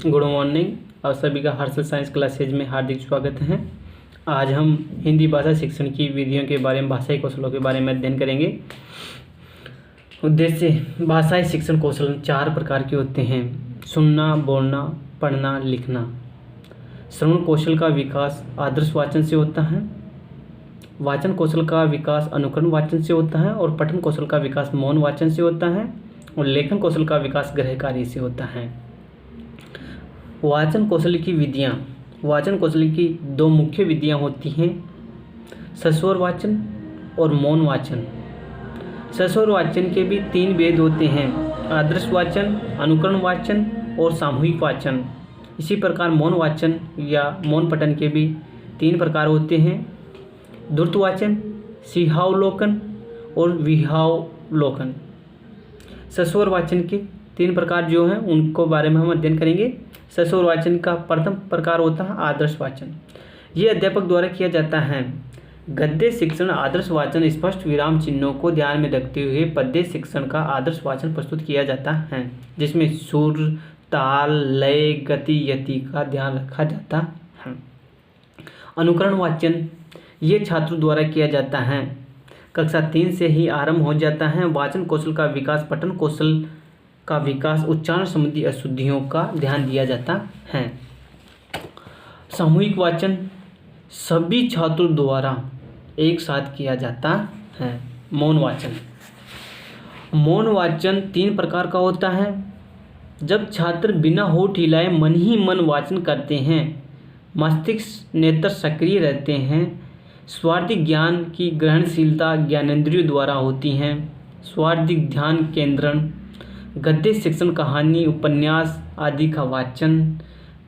Good morning. आप सभी का हर्षल साइंस क्लासेज में हार्दिक स्वागत है। आज हम हिंदी भाषा शिक्षण की विधियों के बारे में, भाषाई कौशलों के बारे में अध्ययन करेंगे। उद्देश्य, भाषाई शिक्षण कौशल 4 प्रकार के होते हैं: सुनना, बोलना, पढ़ना, लिखना। श्रवण कौशल का विकास आदर्श वाचन से होता है। वाचन कौशल का विकास अनुकरण वाचन से होता है और पठन कौशल का विकास मौन वाचन से होता है और लेखन कौशल का विकास गृहकार्य से होता है। वाचन कौशल की विधियाँ। वाचन कौशल की 2 मुख्य विधियाँ होती हैं: सस्वर वाचन और मौन वाचन। सस्वर वाचन के भी 3 भेद होते हैं: आदर्श वाचन, अनुकरण वाचन और सामूहिक वाचन। इसी प्रकार मौन वाचन या मौन पठन के भी 3 प्रकार होते हैं: द्रुत वाचन, सिंहावलोकन और विहंगावलोकन। सस्वर वाचन के 3 प्रकार जो हैं उनको बारे में हम अध्ययन करेंगे। सस्वर वाचन का प्रथम प्रकार होता है आदर्श वाचन। ये अध्यापक द्वारा किया जाता है। गद्य शिक्षण आदर्श वाचन स्पष्ट विराम चिन्हों को ध्यान में रखते हुए पद्य शिक्षण का आदर्श वाचन प्रस्तुत किया जाता है, जिसमें सुर, ताल, लय, गति, यति का ध्यान रखा जाता है। अनुकरण वाचन ये छात्रों द्वारा किया जाता है। कक्षा 3 से ही आरंभ हो जाता है। वाचन कौशल का विकास, पठन कौशल का विकास, उच्चारण संबंधी अशुद्धियों का ध्यान दिया जाता है। सामूहिक वाचन सभी छात्रों द्वारा एक साथ किया जाता है। मौन वाचन। मौन वाचन 3 प्रकार का होता है। जब छात्र बिना होठ हिलाए मन ही मन वाचन करते हैं, मस्तिष्क नेत्र सक्रिय रहते हैं, स्वार्थिक ज्ञान की ग्रहणशीलता ज्ञानेंद्रियों द्वारा होती है, स्वार्थिक ध्यान केंद्रण, गद्य शिक्षण कहानी, उपन्यास आदि का वाचन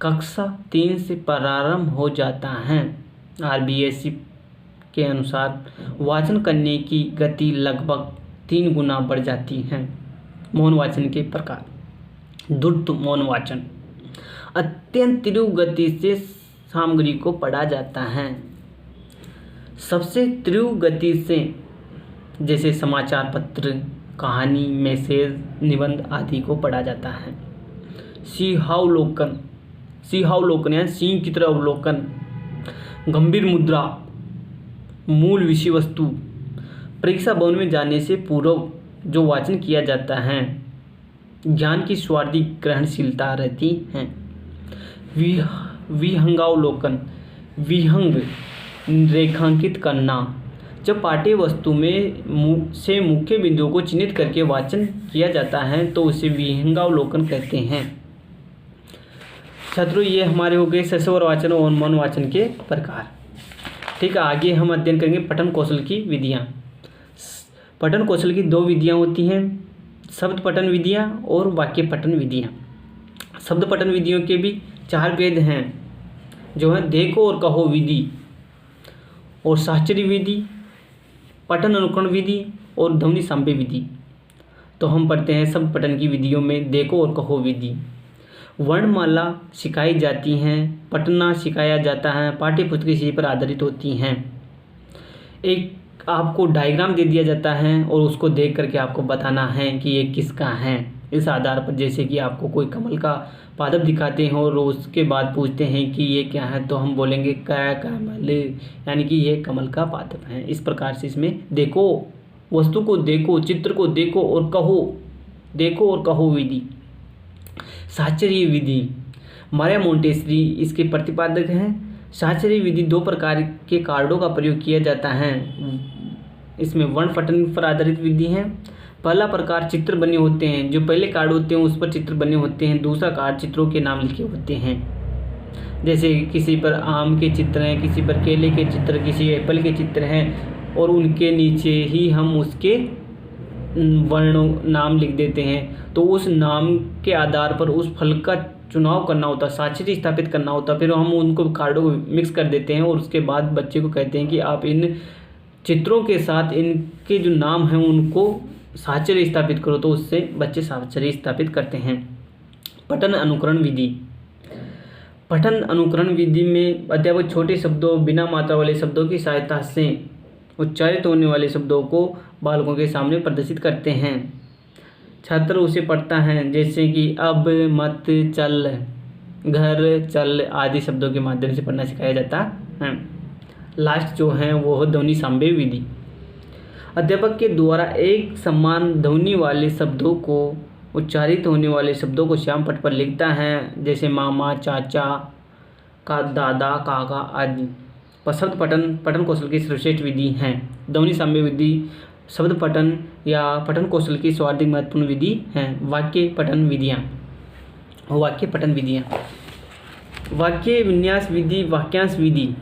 कक्षा 3 से प्रारंभ हो जाता है। RBSC के अनुसार वाचन करने की गति लगभग 3 गुना बढ़ जाती है। मौन वाचन के प्रकार। द्रुत मौन वाचन अत्यंत तीव्र गति से सामग्री को पढ़ा जाता है। सबसे तीव्र गति से, जैसे समाचार पत्र, कहानी, मैसेज, निबंध आदि को पढ़ा जाता है। सिंहावलोकन। सिंहावलोकन यानी सिंह की तरह अवलोकन, गंभीर मुद्रा, मूल विषय वस्तु। परीक्षा भवन में जाने से पूर्व जो वाचन किया जाता है, ज्ञान की स्वार्थिक ग्रहणशीलता रहती है। विहंगावलोकन, विहंग रेखांकित करना। जब पाठ्य वस्तु में से मुख्य बिंदुओं को चिन्हित करके वाचन किया जाता है तो उसे विहंगावलोकन कहते हैं। छात्रों, ये हमारे हो गए सस्वर वाचन और मौन वाचन के प्रकार। ठीक है, आगे हम अध्ययन करेंगे पठन कौशल की विधियाँ। पठन कौशल की 2 विधियाँ होती हैं: शब्द पठन विधियाँ और वाक्य पठन विधियाँ। शब्द पठन विधियों के भी 4 भेद हैं, जो है देखो और कहो विधि और साहचर्य विधि, पठन अनुकरण विधि और ध्वनि साम्य विधि। तो हम पढ़ते हैं शब्द पठन की विधियों में देखो और कहो विधि। वर्णमाला सिखाई जाती हैं, पढ़ना सिखाया जाता है, पाठ्य पुस्तक इसी पर आधारित होती हैं। एक आपको डायग्राम दे दिया जाता है और उसको देख करके आपको बताना है कि ये किसका है। इस आधार पर, जैसे कि आपको कोई कमल का पादप दिखाते हैं और उसके बाद पूछते हैं कि ये क्या है, तो हम बोलेंगे कमल, यानी कि ये कमल का पादप है। इस प्रकार से इसमें देखो, वस्तु को देखो, चित्र को देखो और कहो, देखो और कहो विधि। साहचर्य विधि, मारिया मोंटेसरी इसके प्रतिपादक हैं। साहचर्य विधि 2 प्रकार के कार्डों का प्रयोग किया जाता है। इसमें वर्ण पठन पर आधारित विधि है। पहला प्रकार चित्र बने होते हैं, जो पहले कार्ड होते हैं उस पर चित्र बने होते हैं। दूसरा कार्ड चित्रों के नाम लिखे होते हैं, जैसे किसी पर आम के चित्र हैं, किसी पर केले के चित्र, किसी एप्पल के चित्र हैं और उनके नीचे ही हम उसके वर्ण नाम लिख देते हैं। तो उस नाम के आधार पर उस फल का चुनाव करना होता है, साहचर्य स्थापित करना होता है। फिर हम उनको कार्डों को मिक्स कर देते हैं और उसके बाद बच्चे को कहते हैं कि आप इन चित्रों के साथ इनके जो नाम हैं उनको साहचर्य स्थापित करो, तो उससे बच्चे साहचर्य स्थापित करते हैं। पठन अनुकरण विधि। पठन अनुकरण विधि में अध्यापक छोटे शब्दों, बिना मात्रा वाले शब्दों की सहायता से उच्चारित होने वाले शब्दों को बालकों के सामने प्रदर्शित करते हैं। छात्र उसे पढ़ता है, जैसे कि अब, मत, चल, घर, चल आदि शब्दों के माध्यम से पढ़ना सिखाया जाता है। लास्ट जो है वो है ध्वनि साम्य विधि। अध्यापक के द्वारा एक समान ध्वनि वाले शब्दों को, उच्चारित होने वाले शब्दों को श्याम पट पर लिखता है, जैसे मामा, चाचा, का दादा, काका आदि। शब्द पठन कौशल की सर्वश्रेष्ठ विधि है। ध्वनि साम्य विधि शब्द पठन या पठन कौशल की सर्वाधिक महत्वपूर्ण विधि है। वाक्य पठन विधियाँ। वाक्य विन्यास विधि, वाक्यांश विधि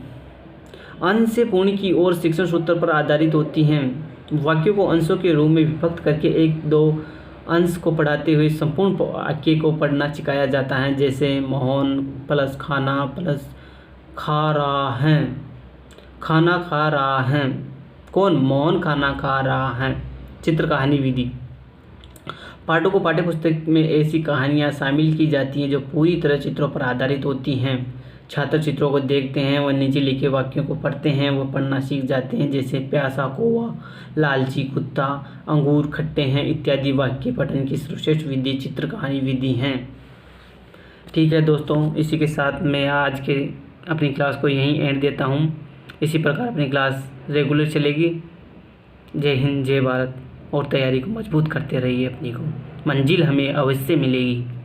अंश से पूर्ण की ओर शिक्षण सूत्र पर आधारित होती हैं। वाक्यों को अंशों के रूप में विभक्त करके एक दो अंश को पढ़ाते हुए संपूर्ण वाक्य को पढ़ना सिखाया जाता है, जैसे मोहन प्लस खाना प्लस खा रहा है, खाना खा रहा है। कौन? मोहन खाना खा रहा है। चित्र कहानी विधि। पाठों को पाठ्यपुस्तक में ऐसी कहानियाँ शामिल की जाती हैं जो पूरी तरह चित्रों पर आधारित होती हैं। छात्र चित्रों को देखते हैं, वह नीचे लिखे वाक्यों को पढ़ते हैं, वह पढ़ना सीख जाते हैं, जैसे प्यासा कौवा, लालची कुत्ता, अंगूर खट्टे हैं इत्यादि। वाक्य पठन की सर्वश्रेष्ठ विधि चित्र कहानी विधि हैं। ठीक है दोस्तों, इसी के साथ मैं आज के अपनी क्लास को यहीं एंड देता हूँ। इसी प्रकार अपनी क्लास रेगुलर चलेगी। जय हिंद, जय भारत, और तैयारी को मजबूत करते रहिए। अपनी को मंजिल हमें अवश्य मिलेगी।